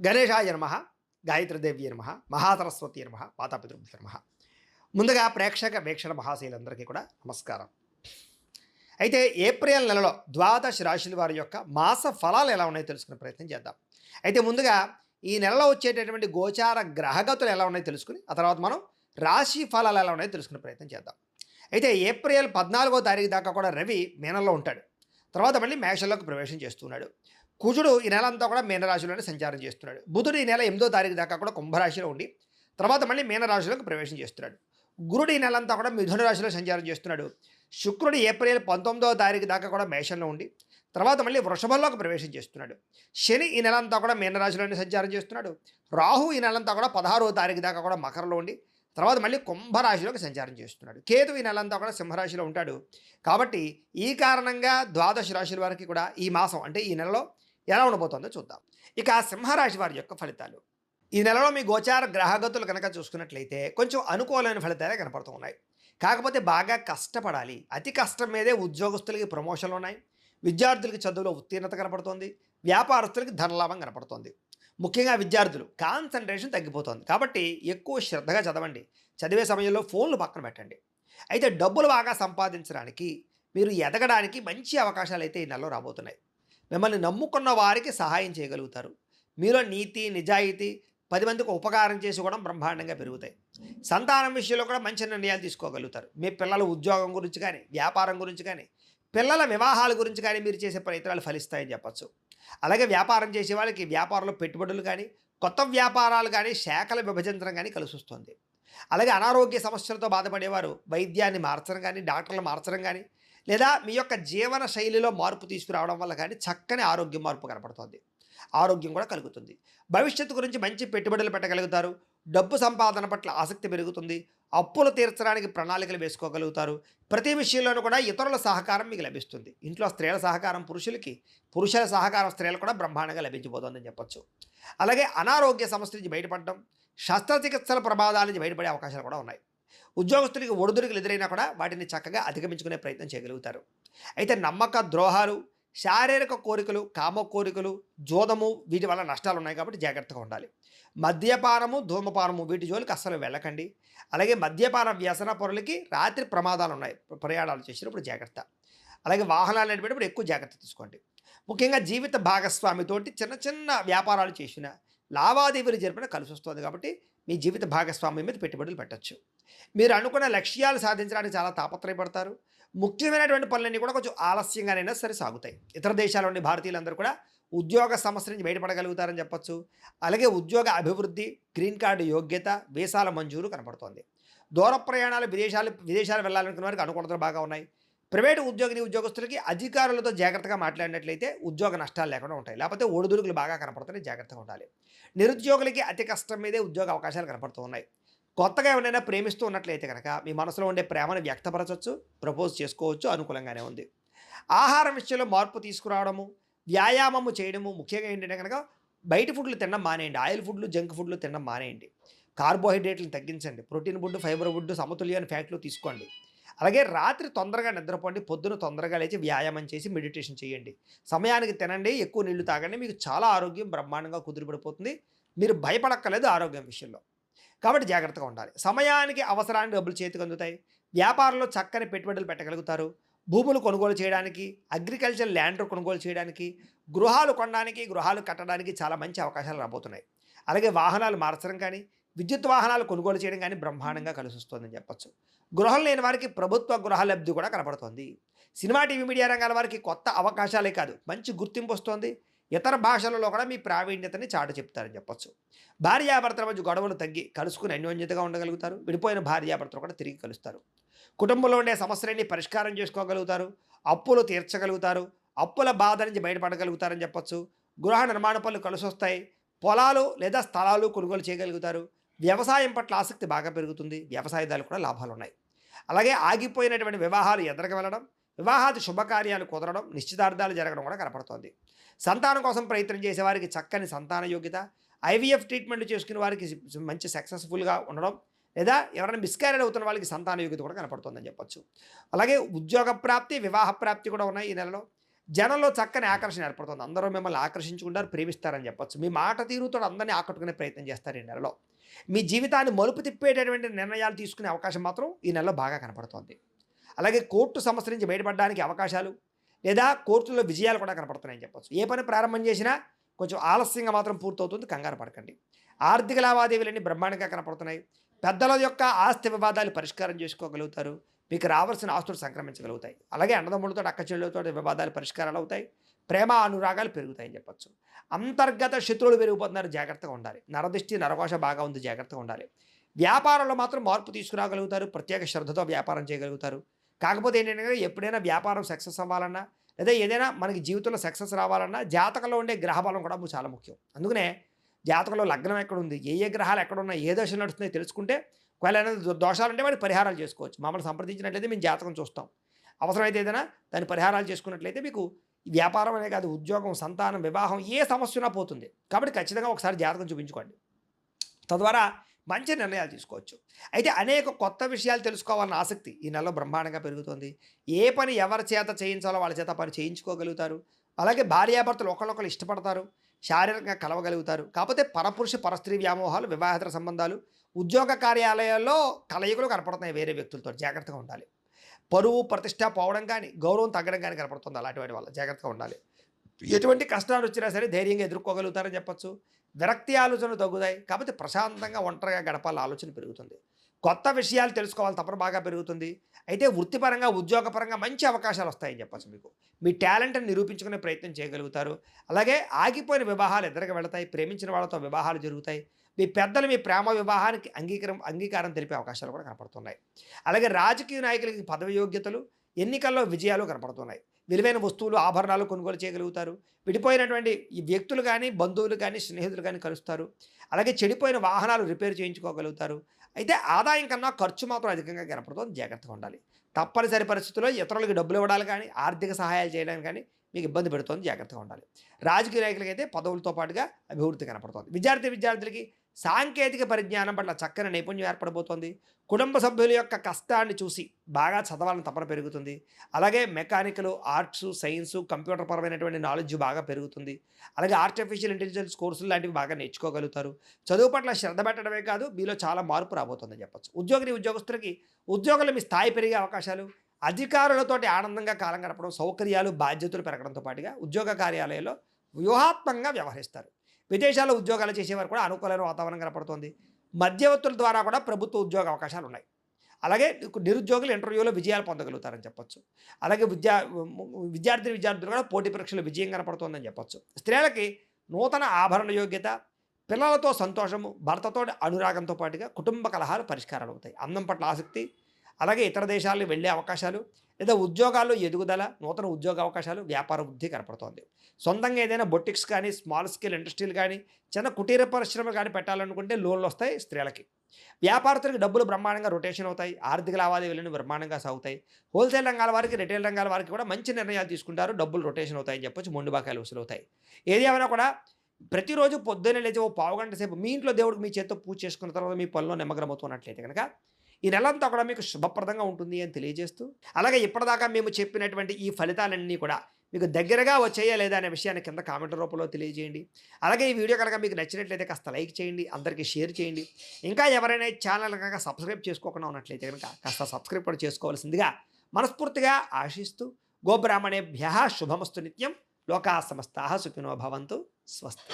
గణేశాయ నమః, గాయత్రీదేవ్యై నమః, మహాసరస్వతీ నమః, మాతాపితృభ్యో నమః. ముందుగా ప్రేక్షక వీక్షణ మహాశీలందరికీ కూడా నమస్కారం. అయితే ఏప్రిల్ నెలలో ద్వాదశ రాశుల వారి యొక్క మాస ఫలాలు ఎలా ఉన్నాయో తెలుసుకునే ప్రయత్నం చేద్దాం. అయితే ముందుగా ఈ నెలలో వచ్చేటటువంటి గోచార గ్రహగతులు ఎలా ఉన్నాయో తెలుసుకుని ఆ తర్వాత మనం రాశి ఫలాలు ఎలా ఉన్నాయో తెలుసుకునే ప్రయత్నం చేద్దాం. అయితే ఏప్రిల్ 14వ తారీఖు దాకా కూడా రవి మీనంలో ఉంటాడు. తర్వాత మళ్ళీ మేషంలోకి ప్రవేశం చేస్తున్నాడు. కుజుడు ఈ నెల అంతా కూడా మీనరాశిలోనే సంచారం చేస్తున్నాడు. బుధుడు ఈ నెల 8వ తారీఖు దాకా కూడా కుంభరాశిలో ఉండి తర్వాత మళ్ళీ మీనరాశిలోకి ప్రవేశం చేస్తున్నాడు. గురుడు ఈ నెల అంతా కూడా మిథున రాశిలో సంచారం చేస్తున్నాడు. శుక్రుడు ఏప్రిల్ 19వ తారీఖు దాకా కూడా మేషంలో ఉండి తర్వాత మళ్ళీ వృషభంలోకి ప్రవేశం చేస్తున్నాడు. శని ఈ నెల అంతా కూడా మీనరాశిలోనే సంచారం చేస్తున్నాడు. రాహు ఈ నెలంతా కూడా 16వ తారీఖు దాకా కూడా మకరంలో ఉండి తర్వాత మళ్ళీ కుంభరాశిలోకి సంచారం చేస్తున్నాడు. కేతు ఈ నెలంతా కూడా సింహరాశిలో ఉంటాడు. కాబట్టి ఈ కారణంగా ద్వాదశ రాశుల వారికి కూడా ఈ మాసం అంటే ఈ నెలలో ఎలా ఉండబోతుందో చూద్దాం. ఇక సింహరాశి వారి యొక్క ఫలితాలు. ఈ నెలలో మీ గోచార గ్రహగతులు కనుక చూసుకున్నట్లయితే కొంచెం అనుకూలమైన ఫలితాలే కనపడుతూ ఉన్నాయి. కాకపోతే బాగా కష్టపడాలి. అతి కష్టం మీదే ఉద్యోగస్తులకి ప్రమోషన్లు ఉన్నాయి. విద్యార్థులకి చదువులో ఉత్తీర్ణత కనపడుతోంది. వ్యాపారస్తులకి ధనలాభం కనపడుతోంది. ముఖ్యంగా విద్యార్థులు కాన్సన్ట్రేషన్ తగ్గిపోతుంది. కాబట్టి ఎక్కువ శ్రద్ధగా చదవండి. చదివే సమయంలో ఫోన్లు పక్కన పెట్టండి. అయితే డబ్బులు బాగా సంపాదించడానికి మీరు ఎదగడానికి మంచి అవకాశాలు అయితే ఈ నెలలో రాబోతున్నాయి. మిమ్మల్ని నమ్ముకున్న వారికి సహాయం చేయగలుగుతారు. మీలో నీతి నిజాయితీ 10 మందికి ఉపకారం చేసుకోవడం బ్రహ్మాండంగా పెరుగుతాయి. సంతానం విషయంలో కూడా మంచి నిర్ణయాలు తీసుకోగలుగుతారు. మీ పిల్లల ఉద్యోగం గురించి కానీ వ్యాపారం గురించి కానీ పిల్లల వివాహాల గురించి కానీ మీరు చేసే ప్రయత్నాలు ఫలిస్తాయని చెప్పచ్చు. అలాగే వ్యాపారం చేసే వాళ్ళకి వ్యాపారంలో పెట్టుబడులు కానీ కొత్త వ్యాపారాలు కానీ శాఖల విభజించడం కానీ కలిసి వస్తుంది. అలాగే అనారోగ్య సమస్యలతో బాధపడేవారు వైద్యాన్ని మార్చడం కానీ డాక్టర్లు మార్చడం కానీ లేదా మీ యొక్క జీవన శైలిలో మార్పు తీసుకురావడం వల్ల కానీ చక్కని ఆరోగ్య మార్పు కనపడుతుంది. ఆరోగ్యం కూడా కలుగుతుంది. భవిష్యత్తు గురించి మంచి పెట్టుబడులు పెట్టగలుగుతారు. డబ్బు సంపాదన పట్ల ఆసక్తి పెరుగుతుంది. అప్పులు తీర్చడానికి ప్రణాళికలు వేసుకోగలుగుతారు. ప్రతి విషయంలోనూ కూడా ఇతరుల సహకారం మీకు లభిస్తుంది. ఇంట్లో స్త్రీల సహకారం పురుషులకి, పురుషుల సహకారం స్త్రీలకు కూడా బ్రహ్మాండంగా లభించబోతోందని చెప్పొచ్చు. అలాగే అనారోగ్య సమస్య నుంచి బయటపడడం, శస్త్రచికిత్సల ప్రమాదాల నుంచి బయటపడే అవకాశాలు కూడా ఉన్నాయి. ఉద్యోగస్తులకి ఒడిదుడుకులు ఎదురైనా కూడా వాటిని చక్కగా అధిగమించుకునే ప్రయత్నం చేయగలుగుతారు. అయితే నమ్మక ద్రోహాలు, శారీరక కోరికలు, కామ కోరికలు, జోదము వీటి వల్ల నష్టాలు ఉన్నాయి. కాబట్టి జాగ్రత్తగా ఉండాలి. మద్యపానము ధూమపానము వీటి జోలికి అస్సలు వెళ్ళకండి. అలాగే మద్యపాన వ్యసన పరులకి రాత్రి ప్రమాదాలు ఉన్నాయి. ప్రయాణాలు చేసినప్పుడు జాగ్రత్త. అలాగే వాహనాలు నడిపేటప్పుడు ఎక్కువ జాగ్రత్త తీసుకోండి. ముఖ్యంగా జీవిత భాగస్వామితోటి చిన్న చిన్న వ్యాపారాలు చేసిన లావాదేవీలు జరిపిన కలిసి వస్తుంది. కాబట్టి మీ జీవిత భాగస్వామి మీద పెట్టుబడులు పెట్టచ్చు. మీరు అనుకున్న లక్ష్యాలు సాధించడానికి చాలా తాపత్రయపడతారు. ముఖ్యమైనటువంటి పనులన్నీ కూడా కొంచెం ఆలస్యంగానైనా సరే సాగుతాయి. ఇతర దేశాల నుండి భారతీయులందరూ కూడా ఉద్యోగ సమస్య నుంచి బయటపడగలుగుతారని చెప్పొచ్చు. అలాగే ఉద్యోగ అభివృద్ధి, గ్రీన్ కార్డు యోగ్యత, వీసాల మంజూరు కనపడుతోంది. దూర ప్రయాణాలు విదేశాలు వెళ్ళాలనుకున్న వారికి అనుకూలతలు బాగా ఉన్నాయి. ప్రైవేటు ఉద్యోగస్తులకి అధికారులతో జాగ్రత్తగా మాట్లాడినట్లయితే ఉద్యోగ నష్టాలు లేకుండా ఉంటాయి. లేకపోతే ఒడిదుడుకులు బాగా కనపడుతున్నాయి. జాగ్రత్తగా ఉండాలి. నిరుద్యోగులకి అతి కష్టం మీదే ఉద్యోగ అవకాశాలు కనపడుతూ ఉన్నాయి. కొత్తగా ఎవరైనా ప్రేమిస్తూ ఉన్నట్లయితే కనుక మీ మనసులో ఉండే ప్రేమను వ్యక్తపరచవచ్చు, ప్రపోజ్ చేసుకోవచ్చు. అనుకూలంగానే ఉంది. ఆహారం విషయంలో మార్పు తీసుకురావడము, వ్యాయామము చేయడము ముఖ్యంగా ఏంటంటే కనుక బయట ఫుడ్లు తినడం మానేయండి. ఆయిల్ ఫుడ్లు, జంక్ ఫుడ్లు తినడం మానేయండి. కార్బోహైడ్రేట్లను తగ్గించండి. ప్రోటీన్ ఫుడ్, ఫైబర్ ఫుడ్, సమతుల్యమైన ఫ్యాట్లు తీసుకోండి. అలాగే రాత్రి తొందరగా నిద్రపోండి. పొద్దున తొందరగా లేచి వ్యాయామం చేసి మెడిటేషన్ చేయండి. సమయానికి తినండి. ఎక్కువ నీళ్లు తాగండి. మీకు చాలా ఆరోగ్యం బ్రహ్మాండంగా కుదిరిపడిపోతుంది. మీరు భయపడక్కర్లేదు ఆరోగ్యం విషయంలో. కాబట్టి జాగ్రత్తగా ఉండాలి. సమయానికి అవసరానికి డబ్బులు చేతికి అందుతాయి. వ్యాపారంలో చక్కని పెట్టుబడులు పెట్టగలుగుతారు. భూములు కొనుగోలు చేయడానికి, అగ్రికల్చర్ ల్యాండ్ కొనుగోలు చేయడానికి, గృహాలు కొనడానికి, గృహాలు కట్టడానికి చాలా మంచి అవకాశాలు రాబోతున్నాయి. అలాగే వాహనాలు మార్చడం కానీ విద్యుత్ వాహనాలు కొనుగోలు చేయడం కానీ బ్రహ్మాండంగా కలిసి వస్తుందని చెప్పొచ్చు. గృహం లేని వారికి ప్రభుత్వ గృహ లబ్ధి కూడా కనపడుతోంది. సినిమా టీవీ మీడియా రంగాల వారికి కొత్త అవకాశాలే కాదు మంచి గుర్తింపు వస్తుంది. ఇతర భాషలలో కూడా మీ ప్రావీణ్యతని చాటు చెప్తారని చెప్పొచ్చు. భార్యాభర్తల మధ్య గొడవలు తగ్గి కలుసుకుని అన్యోన్యతగా ఉండగలుగుతారు. విడిపోయిన భార్యాభర్తలు కూడా తిరిగి కలుస్తారు. కుటుంబంలో ఉండే సమస్యలన్నీ పరిష్కారం చేసుకోగలుగుతారు. అప్పులు తీర్చగలుగుతారు. అప్పుల బాధ నుంచి బయటపడగలుగుతారని చెప్పొచ్చు. గృహ నిర్మాణ పనులు కలిసి వస్తాయి. పొలాలు లేదా స్థలాలు కొనుగోలు చేయగలుగుతారు. వ్యవసాయం పట్ల ఆసక్తి బాగా పెరుగుతుంది. వ్యవసాయదారులు కూడా లాభాలు ఉన్నాయి. అలాగే ఆగిపోయినటువంటి వివాహాలు ఎదురుగా వెళ్ళడం, వివాహాది శుభకార్యాలు కుదరడం, నిశ్చితార్థాలు జరగడం కూడా కనపడుతోంది. సంతానం కోసం ప్రయత్నం చేసేవారికి చక్కని సంతాన యోగ్యత, ఐవీఎఫ్ ట్రీట్మెంట్ చేసుకునే వారికి మంచి సక్సెస్ఫుల్గా ఉండడం, లేదా ఎవరైనా మిస్క్యారేజ్ అవుతున్న వాళ్ళకి సంతాన యోగ్యత కూడా కనపడుతుందని చెప్పొచ్చు. అలాగే ఉద్యోగ ప్రాప్తి, వివాహ ప్రాప్తి కూడా ఉన్నాయి ఈ నెలలో. జనంలో చక్కని ఆకర్షణ ఏర్పడుతుంది. అందరూ మిమ్మల్ని ఆకర్షించుకుంటారు, ప్రేమిస్తారని చెప్పొచ్చు. మీ మాట తీరుతో అందరినీ ఆకట్టుకునే ప్రయత్నం చేస్తారు ఈ నెలలో. మీ జీవితాన్ని మలుపు తిప్పేటటువంటి నిర్ణయాలు తీసుకునే అవకాశం మాత్రం ఈ నెలలో బాగా కనపడుతోంది. అలాగే కోర్టు సమస్య నుంచి బయటపడడానికి అవకాశాలు లేదా కోర్టులో విజయాలు కూడా కనపడుతున్నాయని చెప్పొచ్చు. ఏ పని ప్రారంభం చేసినా కొంచెం ఆలస్యంగా మాత్రం పూర్తవుతుంది, కంగారు పడకండి. ఆర్థిక లావాదేవీలన్నీ బ్రహ్మాండంగా కనపడుతున్నాయి. పెద్దల యొక్క ఆస్తి వివాదాలు పరిష్కారం చేసుకోగలుగుతారు. మీకు రావాల్సిన ఆస్తులు సంక్రమించగలుగుతాయి. అలాగే అన్నదమ్ములతో అక్క చెల్లెలతో వివాదాలు పరిష్కారాలు అవుతాయి. ప్రేమ అనురాగాలు పెరుగుతాయని చెప్పొచ్చు. అంతర్గత శత్రువులు పెరిగిపోతున్నారు, జాగ్రత్తగా ఉండాలి. నరదృష్టి నరకోశ బాగా ఉంది, జాగ్రత్తగా ఉండాలి. వ్యాపారంలో మాత్రం మార్పు తీసుకురాగలుగుతారు, ప్రత్యేక శ్రద్ధతో వ్యాపారం చేయగలుగుతారు. కాకపోతే ఏంటంటే ఎప్పుడైనా వ్యాపారం సక్సెస్ అవ్వాలన్నా లేదా ఏదైనా మనకి జీవితంలో సక్సెస్ రావాలన్నా జాతకంలో ఉండే గ్రహబలం కూడా చాలా ముఖ్యం. అందుకనే జాతకంలో లగ్నం ఎక్కడుంది, ఏ ఏ గ్రహాలు ఎక్కడున్నా, ఏ దశ నడుస్తున్నాయో తెలుసుకుంటే ఒకవేళ ఏదైనా దోషాలుంటే వాటి పరిహారాలు చేసుకోవచ్చు. మమ్మల్ని సంప్రదించినట్లయితే మేము జాతకం చూస్తాం. అవసరమైతే ఏదైనా దాని పరిహారాలు చేసుకున్నట్లయితే మీకు వ్యాపారం అనే కాదు, ఉద్యోగం, సంతానం, వివాహం ఏ సమస్య ఉన్నా పోతుంది. కాబట్టి ఖచ్చితంగా ఒకసారి జాతకం చూపించుకోండి. తద్వారా మంచి నిర్ణయాలు తీసుకోవచ్చు. అయితే అనేక కొత్త విషయాలు తెలుసుకోవాలన్న ఆసక్తి ఈ నెలలో బ్రహ్మాండంగా పెరుగుతుంది. ఏ పని ఎవరి చేత చేయించాలో వాళ్ళ చేత పని చేయించుకోగలుగుతారు. అలాగే భార్యాభర్తలు ఒకళ్ళొకళ్ళు ఇష్టపడతారు, శారీరకంగా కలవగలుగుతారు. కాకపోతే పరపురుష పరస్త్రీ వ్యామోహాలు, వివాహేతర సంబంధాలు, ఉద్యోగ కార్యాలయాల్లో కలయికలు కనపడుతున్నాయి వేరే వ్యక్తులతో, జాగ్రత్తగా ఉండాలి. పరువు ప్రతిష్ట పోవడం కానీ, గౌరవం తగ్గడం కానీ కనపడుతుంది. అలాంటి వాటి వల్ల జాగ్రత్తగా ఉండాలి. ఎటువంటి కష్టాలు వచ్చినా సరే ధైర్యంగా ఎదుర్కోగలుగుతారని చెప్పొచ్చు. విరక్తి ఆలోచనలు తగ్గుతాయి. కాబట్టి ప్రశాంతంగా ఒంటరిగా గడపాల ఆలోచన పెరుగుతుంది. కొత్త విషయాలు తెలుసుకోవాలి తపన బాగా పెరుగుతుంది. అయితే వృత్తిపరంగా, ఉద్యోగపరంగా మంచి అవకాశాలు వస్తాయని చెప్పచ్చు. మీకు మీ టాలెంట్ని నిరూపించుకునే ప్రయత్నం చేయగలుగుతారు. అలాగే ఆగిపోయిన వివాహాలు ఎదురుగా వెళతాయి. ప్రేమించిన వాళ్ళతో వివాహాలు జరుగుతాయి. మీ పెద్దలు మీ ప్రేమ వివాహానికి అంగీకారం తెలిపే అవకాశాలు కూడా కనపడుతున్నాయి. అలాగే రాజకీయ నాయకులకి పదవి యోగ్యతలు, ఎన్నికల్లో విజయాలు కనపడుతున్నాయి. విలువైన వస్తువులు, ఆభరణాలు కొనుగోలు చేయగలుగుతారు. విడిపోయినటువంటి ఈ వ్యక్తులు కానీ, బంధువులు కానీ, స్నేహితులు కానీ కలుస్తారు. అలాగే చెడిపోయిన వాహనాలు రిపేర్ చేయించుకోగలుగుతారు. అయితే ఆదాయం కన్నా ఖర్చు మాత్రం అధికంగా కనపడుతుంది, జాగ్రత్తగా ఉండాలి. తప్పనిసరి పరిస్థితుల్లో ఇతరులకు డబ్బులు ఇవ్వడాలు కానీ, ఆర్థిక సహాయాలు చేయడానికి కానీ మీకు ఇబ్బంది పెడుతుంది, జాగ్రత్తగా ఉండాలి. రాజకీయ నాయకులకైతే పదవులతో పాటుగా అభివృద్ధి కనపడుతుంది. విద్యార్థులకి సాంకేతిక పరిజ్ఞానం పట్ల చక్కని నైపుణ్యం ఏర్పడబోతోంది. కుటుంబ సభ్యుల యొక్క కష్టాన్ని చూసి బాగా చదవాలని తపన పెరుగుతుంది. అలాగే మెకానికల్, ఆర్ట్స్, సైన్స్, కంప్యూటర్ పరమైనటువంటి నాలెడ్జ్ బాగా పెరుగుతుంది. అలాగే ఆర్టిఫిషియల్ ఇంటెలిజెన్స్ కోర్సులు లాంటివి బాగా నేర్చుకోగలుగుతారు. చదువు పట్ల శ్రద్ధ పెట్టడమే కాదు, మీలో చాలా మార్పు రాబోతుందని చెప్పచ్చు. ఉద్యోగస్తులకి ఉద్యోగంలో మీ స్థాయి పెరిగే అవకాశాలు, అధికారులతోటి ఆనందంగా కాలం గడపడం, సౌకర్యాలు, బాధ్యతలు పెరగడంతో పాటుగా ఉద్యోగ కార్యాలయంలో వ్యూహాత్మకంగా వ్యవహరిస్తారు. విదేశాల్లో ఉద్యోగాలు చేసేవారు కూడా అనుకూలమైన వాతావరణం కనపడుతుంది. మధ్యవర్తుల ద్వారా కూడా ప్రభుత్వ ఉద్యోగ అవకాశాలు ఉన్నాయి. అలాగే నిరుద్యోగులు ఇంటర్వ్యూలో విజయాలు పొందగలుగుతారని చెప్పొచ్చు. అలాగే విద్యార్థులు కూడా పోటీ పరీక్షలు విజయం కనపడుతుందని చెప్పొచ్చు. స్త్రీలకి నూతన ఆభరణ యోగ్యత, పిల్లలతో సంతోషము, భర్తతో అనురాగంతో పాటుగా కుటుంబ కలహాలు పరిష్కారాలు అవుతాయి. అందం పట్ల ఆసక్తి, అలాగే ఇతర దేశాలకు వెళ్ళే అవకాశాలు లేదా ఉద్యోగాల్లో ఎదుగుదల, నూతన ఉద్యోగ అవకాశాలు, వ్యాపార వృద్ధి కనపడుతోంది. సొంతంగా ఏదైనా బొటిక్స్ కానీ, స్మాల్ స్కేల్ ఇండస్ట్రీలు కానీ, చిన్న కుటీర పరిశ్రమలు కానీ పెట్టాలనుకుంటే లోన్లు వస్తాయి స్త్రీలకి. వ్యాపారస్తులకు డబ్బులు బ్రహ్మాండంగా రొటేషన్ అవుతాయి. ఆర్థిక లావాదేవీలను బ్రహ్మాండంగా సాగుతాయి. హోల్సేల్ రంగాల వారికి, రిటైల్ రంగాల వారికి కూడా మంచి నిర్ణయాలు తీసుకుంటారు. డబ్బులు రొటేషన్ అవుతాయని చెప్పొచ్చు. మొండి బాకాయలు వసూలు అవుతాయి. ఏది ఏమైనా కూడా ప్రతిరోజు పొద్దున్నే లేచి ఓ పావుగంట సేపు మీ ఇంట్లో దేవుడికి మీ చేత్తో పూజ చేసుకున్న తర్వాత మీ పనిలో నిమగ్నమవుతున్నట్లయితే కనుక ఈ నెలంతా కూడా మీకు శుభప్రదంగా ఉంటుంది అని తెలియజేస్తూ, అలాగే ఇప్పటిదాకా మేము చెప్పినటువంటి ఈ ఫలితాలన్నీ కూడా మీకు దగ్గరగా వచ్చాయా లేదా అనే విషయాన్ని కింద కామెంట్ రూపంలో తెలియజేయండి. అలాగే ఈ వీడియో కనుక మీకు నచ్చినట్లయితే కాస్త లైక్ చేయండి, అందరికీ షేర్ చేయండి. ఇంకా ఎవరైనా ఛానల్ కనుక సబ్స్క్రైబ్ చేసుకోకుండా ఉన్నట్లయితే కనుక కాస్త సబ్స్క్రైబ్ కూడా చేసుకోవాల్సిందిగా మనస్ఫూర్తిగా ఆశిస్తూ, గోబ్రాహ్మణేభ్యః శుభమస్తు నిత్యం. లోకా సమస్తాః సుఖినో భవంతు. స్వస్తి.